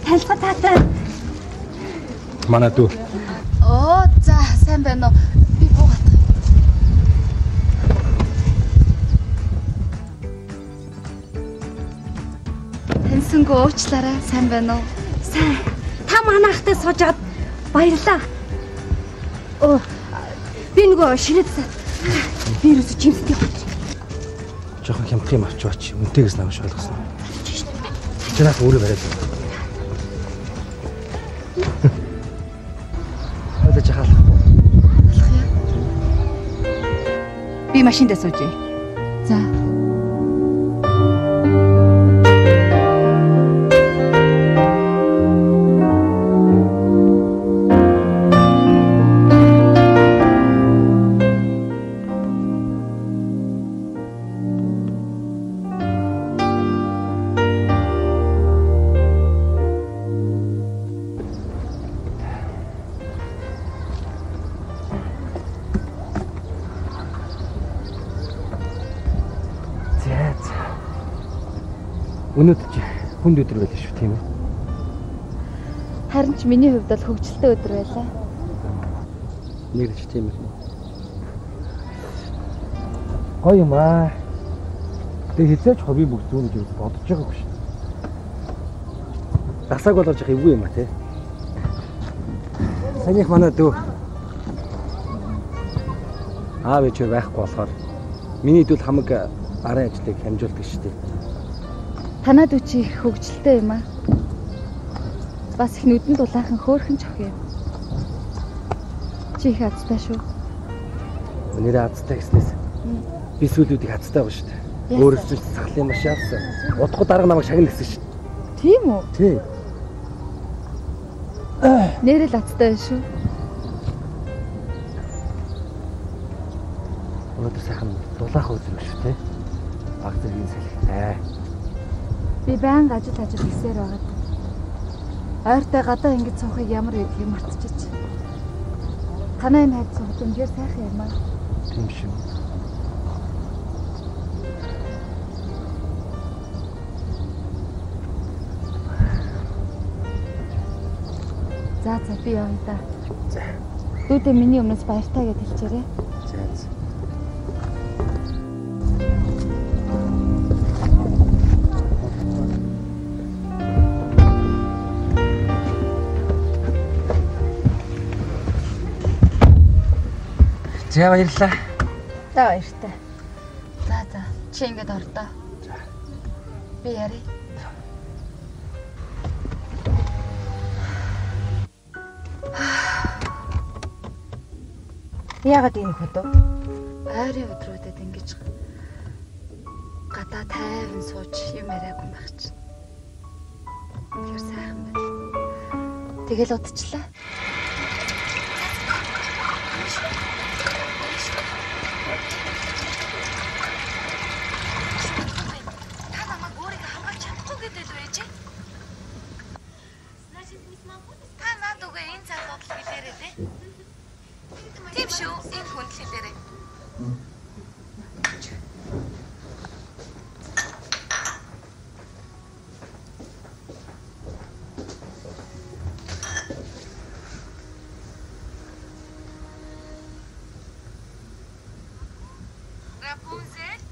Танилцах таатай. Манай дүү. Оо за сайн байна уу? Би буугаад. Таньсангүй уучлаарай. Сайн байна уу? Сайн. Та манай ахтай суужгаад баярлаа. Оо би нөгөө шинэт би юусе чимстэй болж. Жохон хямдхан юм авч бач. Үнтэйгээс намш ойлгосон. Чанаас өөрөө бариад. Өдөө жахаалахгүй. Алах яа. Би машинд суужээ. За. Өнөөдөр чи хүнд өдөр байлаа шүү, тийм үү? Харин ч миний хувьд бол хөвгчлөлтэй өдөр байлаа. Нэг ч тийм ээ. Гоё юм аа. Тэг хизээч хобби бүх зүүн гэж бодож байгаагүй шүү. Дасааг болгож явах эвгүй юм а тий. Санийх манай дүү. Аав ээж байхгүй болохоор миний дүүл хамаг арын ажлыг хамжуулдаг шүү дээ. Танад үчи их хөвгчлөлтэй юм аа. Бас их нүдэн дулаахан хөөрхөн чох юм. Чи их азтай шүү. Өнөөдөр азтай гэснээс би сүүлүүдийг азтай байгаа шүү дээ. Өөрөөс ч сахлын маш явсан. Удахгүй дарга намайг шагна гэсэн шүү. Тийм үү? Тий. Нэрэл азтай байна шүү. Өнөөдөр сайхан дулаахан өдөр шүү тий. Баг зэргийн салхитай. Би байнга ажил хийсээр байгаа. Ойртой гадаа ингэж суухыг ямар гэдгийг мартчихэж. Танай энэ хайд суух үнээр сайхан юм аа. Тийм шүү. За би явна да. За. Дүүдээ миний өмнөөс баяртай гэж хэлчихээрэй. За. За баярлалаа. За баяртай. За. Чи ингэж ордоо. За. Би яри. Яагаад ийм хөдөө? Ойрын өдрүүдэд ингэж гадаа тайван сууж юм яриаггүй байх чинь. Тэр сайхан байл. Тэгэл удчихлаа. Тийм шүү, энэ хүнд хэлээрэй. Рапунзель.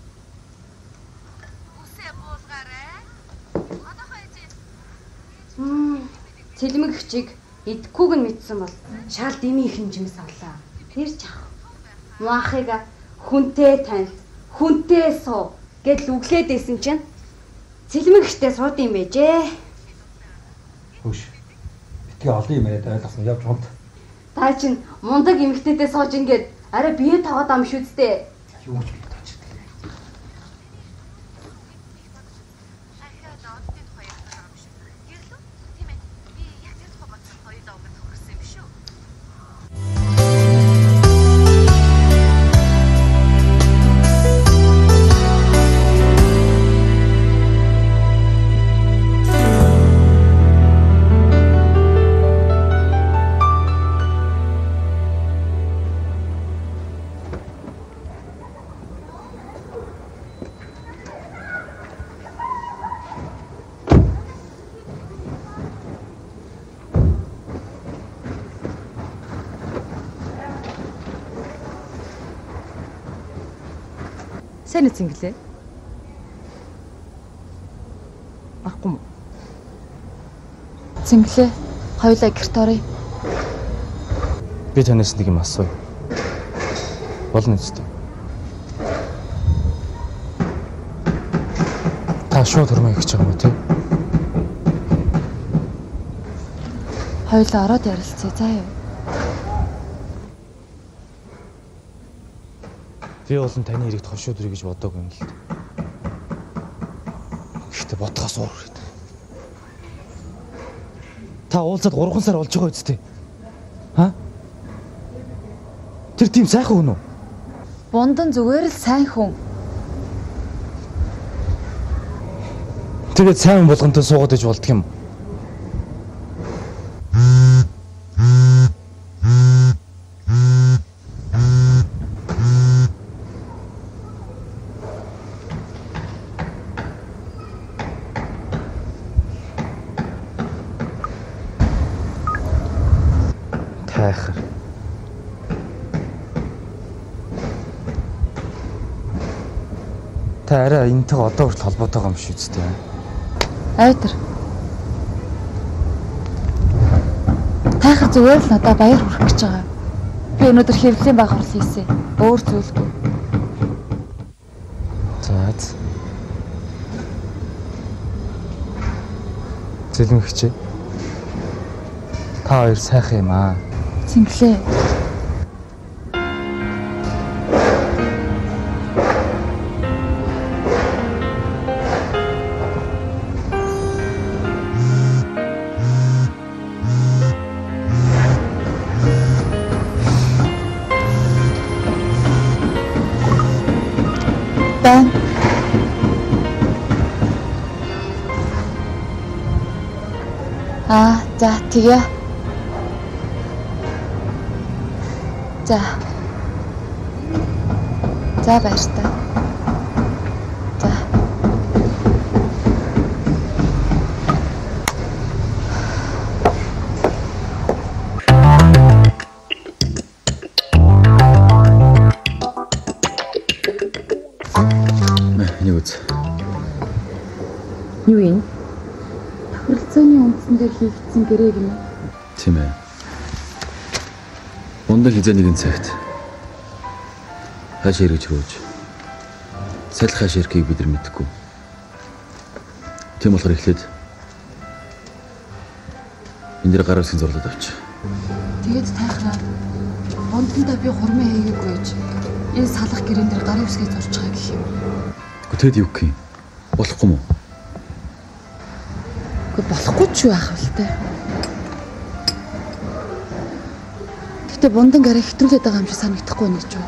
Үсээ буулгаарай. Одоо хаяж. Цэлмэгчийг идэггүйг нь мэдсэн бол шал дэмий хэмжмэс авлаа. Тэр ч ах. Муахыг хүнтэй тань, хүнтэй суу гэдэл үглээд байсан чинь цэлмэгчтэй сууд юм байжээ. Хөөш. Битгий олон юм яриад ойлгосон явж гомт. Та чинь мундаг эмэгтэйтэй сууж ингээд арай бие таваад ам шүдтэй. Юу ч битгий. Сайн уу Цэнгэлээ? Арахгүй мó. Цэнгэлээ. Хоёулаа гэрт оръё. Би танаас нэг юм асууя. Болно үстэй. Та шууд хөрмөө хийж байгаа юм уу тий? Хоёулаа ороод ярилцъя заа юу. Би болон таны хэрэгт хошууд өрөө гэж бодоогүй юм л дээ. Гэхдээ бодхоос уур хэрэгтэй. Та уулзаад 3 сар болж байгаа үстэй. Ха? Тэр тийм сайхан хүн үү? Бундан зүгээр л сайн хүн. Тэгээд сайн болгонтой суугаад иж болдг юм. Тайхар. Та арай энэтэйг одоо хүртэл холбоотойгоо юм шүү дээ. Айтар. Тайхар зүгээр л надад баяр хүрэх гэж байгаа. Би өнөөдөр хэвлэлийн баг орлоо хийсэн. Өөр зүйлгүй. За. Зэлмэгч. Та хоёр сайхан юм аа. Цэнгэлээ. Бан. За тэгээ. За баяртай. За. Энийг үз. Юу юм? Тохиролцооны үндсэн дээр хийгдсэн гэрээг юм. Тийм ээ. Ундаг хизээ нэгэн цагт хааш эргэж рүүж салхи хааш эрхийг бид нар мэдэхгүй. Тийм болохоор эхлээд энэ дээр гар үсгийн зурлаад авч. Тэгээд тайхнаа бондонда би хурмын хийгээгүй гэж энэ салах гэрэн дээр гарын үсгийг зурж байгаа гэх юм. Тэгэд юу гэх юм? Болохгүй мó? Гэхдээ болохгүй ч юу ах вэ? Гэтэ бундан гараа хэтрүүлээд байгаа юм шиг санагдахгүй нэг ч юу.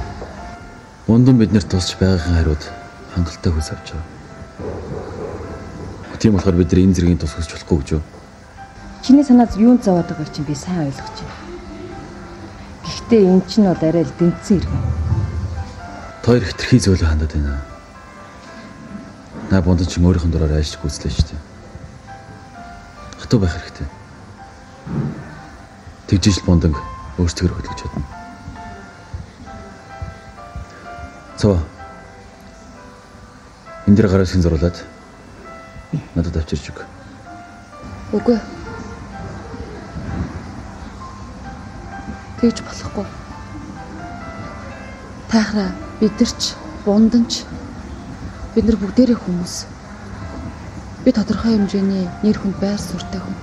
Бундан биднэрт тусч байгаагийн хариуд хангалттай хөлс авч байгаа. Тийм болохоор бид нар энэ зэргийн тус хүсч болохгүй гэж юу? Чиний санаад юунд зовоод байгааг чинь би сайн ойлгож байна. Гэхдээ энэ чинь бол арай л дэнцэн иргэн. Тоор хитрхи зөөлө хандаад байна. Наа бундан чинь өөрийнх нь дураар айшиг үзлээ шүү дээ. Хатуу байх хэрэгтэй. Тэгжиж л бундан өөрсдөө хөдөлгөж чадна. Цаа. Энд дээр гараа синзруулаад надад авчирч өг. Үгүй. Тэгж болохгүй. Тайхраа бидэрч, бунданч бид нар бүгдээрээ хүмүүс. Би тодорхой хэмжээний нэр хүнд байр суурьтай хүн.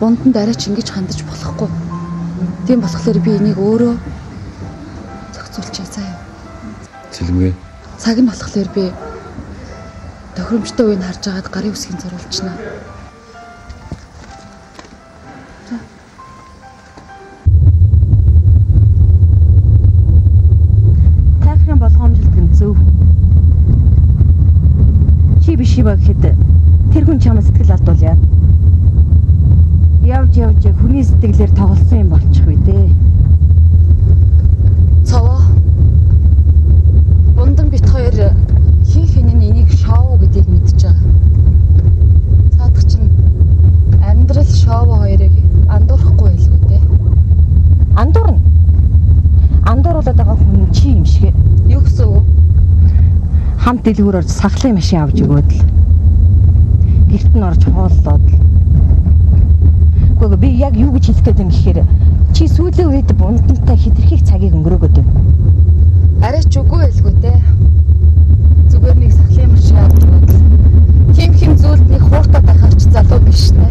Бунданд арай ч ингэж хандаж болохгүй. Тийм болохоор би энийг өөрөө зохицуулчих заяа. Цэлмгээ. Цаг нь болохоор би тохиромжтой үеийг харж агаад гарын үсгийн зурулчнаа. Тайхрын болгоомжлт гэн зөв. Чи биш ба гэхэд тэр хүн чамд сэтгэл алдуулъя. Явж хүний сэтгэлээр тоглосон юм болчих үү дээ. Цаваа. Бундан бит хоёр хин хинийн энийг шоу гэдгийг мэдчихэж байгаа. Цаадах чинь амьдрал шоу хоёрыг андуурахгүй байлгүй дээ. Андуурна. Андууруулаад байгаа хүн чи юм шиг. Юу гэсэн үг? хамт дэлгүүр орж сахлын машин авч өгөөд л гэрт нь орж хооллоод л. Гэхдээ би яг юу гэж хэлэх гээд юм гэхээр чи сүүлийн үед бундантай хэтэрхийх цагийг өнгөрөөгөөд байна. Арай ч үгүй байлгүй те. Зүгээр нэг сахлын машин авч өгөөд л. Тим хэм зүйлд нэг хууртаа байхаарч залуу биш те.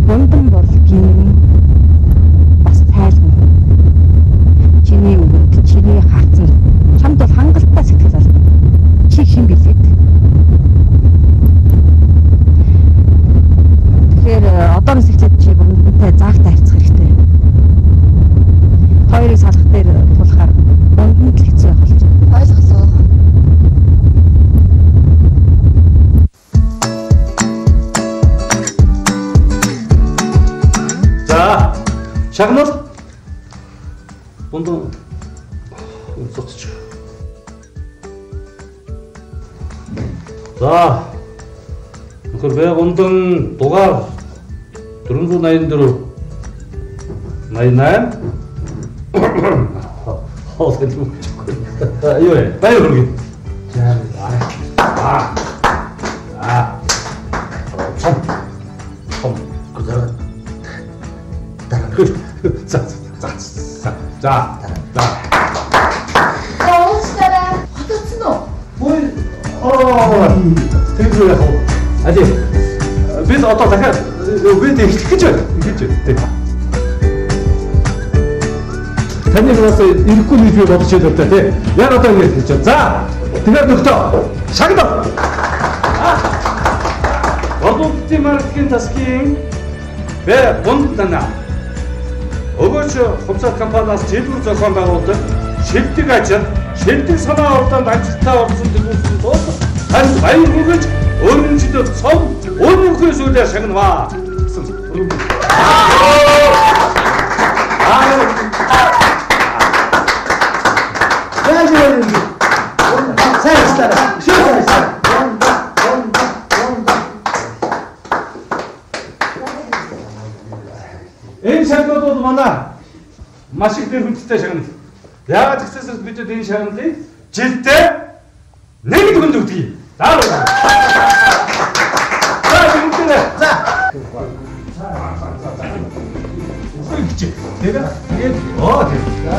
Бундан бол гин бас тайлбар. Чиний өвөнд чиний хацсан чамд бол хангалттай сэтгэл бол чи хэм билээд. Тэгэхээр одооноос эхлээд чи бундантай заахтай харьцах хэрэгтэй. Хоёрыг салах дээр тулахаар бунданд л хэцүү байх болж байна. Ойлголоо. За, шагнал. Бундан цоцч. За. Нөхөр бай бундан дугаар 484 88 хоолой юу вэ? Бай хөргий. За. Оочтараа хотцсон уу? Тэгвэл яг аль бид одоо дахиад бид эхлэх гэж байна. Тэг. Таны нас ирэхгүй нэг би бодож байлаа тий. Яг одоо ингэж хэлж байна. За. Тэгээд нөхтөө шагнал. Продукти маркетинг тасгийн бэ бундана. Өгөөч хувьцаа компаниас жилбэр зохион байгуулдаг шилдэг ажил, шилдэг санаа урдаанд ажилтаа орсон төлөвлөсөн тул танд баяр хүргэж өөрөмжлөд цов өөрийнхөө зүйлээр шагнаваа. Энэ шагнал бол манай маш их нэр хүндтэй шагнал. Яагаад гэвэл бид энэ шагналыг жилдээ нэг дүнд өгдөг. За. За бүгдээ. За. Үгүй тэгээд оо тийм. За.